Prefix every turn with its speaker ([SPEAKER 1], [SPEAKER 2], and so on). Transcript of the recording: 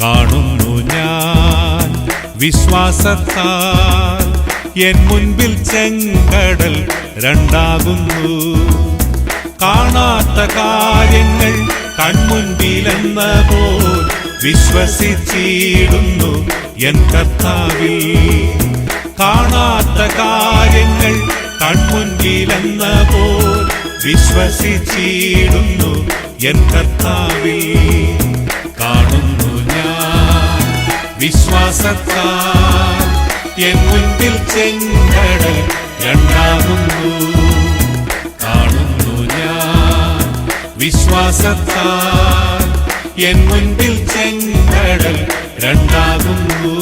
[SPEAKER 1] കാണുന്നു ഞാൻ വിശ്വാസത്താൽ എൻ മുൻപിൽ ചെങ്കടൽ രണ്ടാകുന്നു. കാണാത്ത കാര്യങ്ങൾ കൺമുൻപിലെന്ന പോൽ വിശ്വസിച്ചിടുന്നു എൻ കർത്താവിൽ. കാണാത്ത കാര്യങ്ങൾ കൺമുൻപിലെന്ന പോൽ വിശ്വസിച്ചിടുന്നു എൻ കർത്താവിൽ. കാണുന്നു ഞാൻ വിശ്വാസത്താൽ എൻ മുൻപിൽ ചെങ്കടൽ രണ്ടാകുന്നു. കാണുന്നു ഞാൻ വിശ്വാസത്താൽ എൻ മുൻപിൽ ചെങ്കടൽ രണ്ടാകുന്നു.